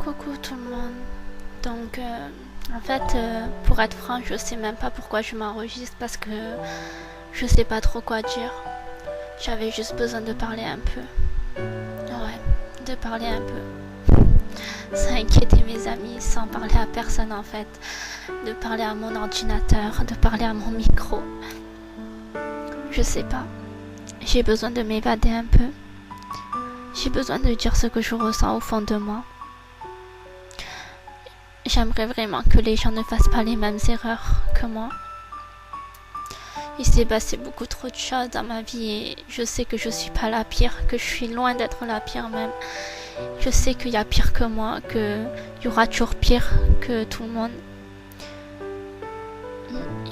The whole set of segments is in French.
Coucou tout le monde. Donc, pour être franc, je sais même pas pourquoi je m'enregistre parce que je sais pas trop quoi dire. J'avais juste besoin de parler un peu. Ouais, de parler un peu. Sans inquiéter mes amis, sans parler à personne en fait. De parler à mon ordinateur, de parler à mon micro. Je sais pas. J'ai besoin de m'évader un peu. J'ai besoin de dire ce que je ressens au fond de moi. J'aimerais vraiment que les gens ne fassent pas les mêmes erreurs que moi. Il s'est passé beaucoup trop de choses dans ma vie et je sais que je suis pas la pire, que je suis loin d'être la pire même. Je sais qu'il y a pire que moi, qu'il y aura toujours pire que tout le monde.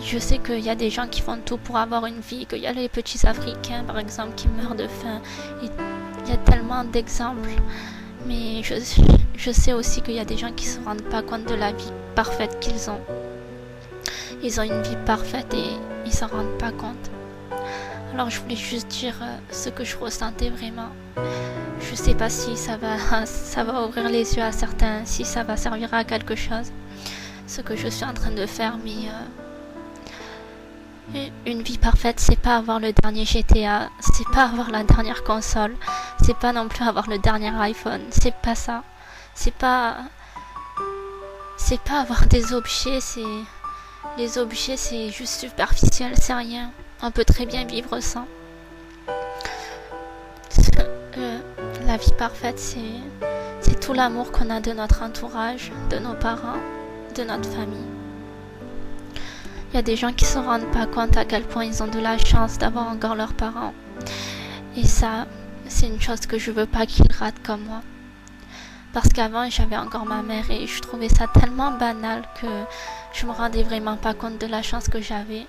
Je sais qu'il y a des gens qui font tout pour avoir une vie, qu'il y a les petits Africains par exemple qui meurent de faim. Il y a tellement d'exemples. Mais je sais aussi qu'il y a des gens qui se rendent pas compte de la vie parfaite qu'ils ont. Ils ont une vie parfaite et ils s'en rendent pas compte. Alors je voulais juste dire ce que je ressentais vraiment. Je sais pas si ça va ouvrir les yeux à certains, si ça va servir à quelque chose. Ce que je suis en train de faire, mais une vie parfaite, c'est pas avoir le dernier GTA, c'est pas avoir la dernière console, c'est pas non plus avoir le dernier iPhone, c'est pas ça. C'est pas avoir des objets, les objets c'est juste superficiel, c'est rien. On peut très bien vivre sans. La vie parfaite, c'est tout l'amour qu'on a de notre entourage, de nos parents, de notre famille. Il y a des gens qui se rendent pas compte à quel point ils ont de la chance d'avoir encore leurs parents. Et ça, c'est une chose que je veux pas qu'ils ratent comme moi. Parce qu'avant, j'avais encore ma mère et je trouvais ça tellement banal que je me rendais vraiment pas compte de la chance que j'avais.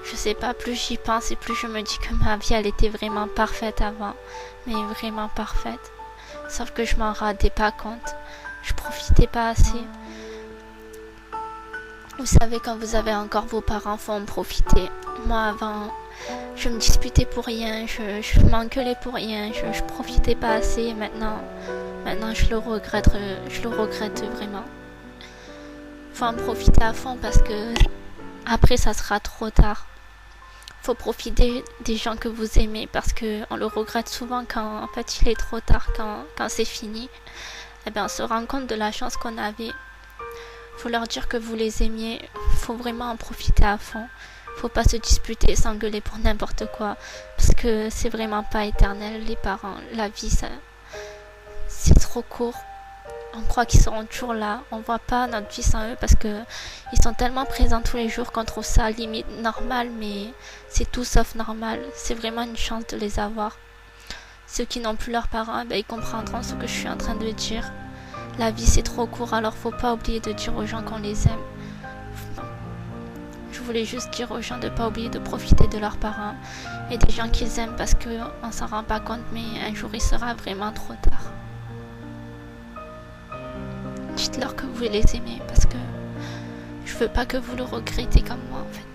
Je sais pas, plus j'y pense et plus je me dis que ma vie, elle était vraiment parfaite avant. Mais vraiment parfaite. Sauf que je m'en rendais pas compte. Je profitais pas assez. Vous savez, quand vous avez encore vos parents, faut en profiter. Moi, avant, je me disputais pour rien, je m'engueulais pour rien, je profitais pas assez. Et maintenant, je le regrette vraiment. Faut en profiter à fond parce que après, ça sera trop tard. Faut profiter des gens que vous aimez parce que on le regrette souvent quand en fait il est trop tard, quand c'est fini. Eh bien, on se rend compte de la chance qu'on avait. Faut leur dire que vous les aimiez, faut vraiment en profiter à fond. Faut pas se disputer, s'engueuler pour n'importe quoi, parce que c'est vraiment pas éternel, les parents. La vie, c'est trop court. On croit qu'ils seront toujours là, on voit pas notre vie sans eux parce que ils sont tellement présents tous les jours qu'on trouve ça limite normal, mais c'est tout sauf normal. C'est vraiment une chance de les avoir. Ceux qui n'ont plus leurs parents, ils comprendront ce que je suis en train de dire. La vie c'est trop court, alors faut pas oublier de dire aux gens qu'on les aime. Je voulais juste dire aux gens de pas oublier de profiter de leurs parents et des gens qu'ils aiment parce qu'on s'en rend pas compte, mais un jour il sera vraiment trop tard. Dites-leur que vous les aimez parce que je veux pas que vous le regrettez comme moi en fait.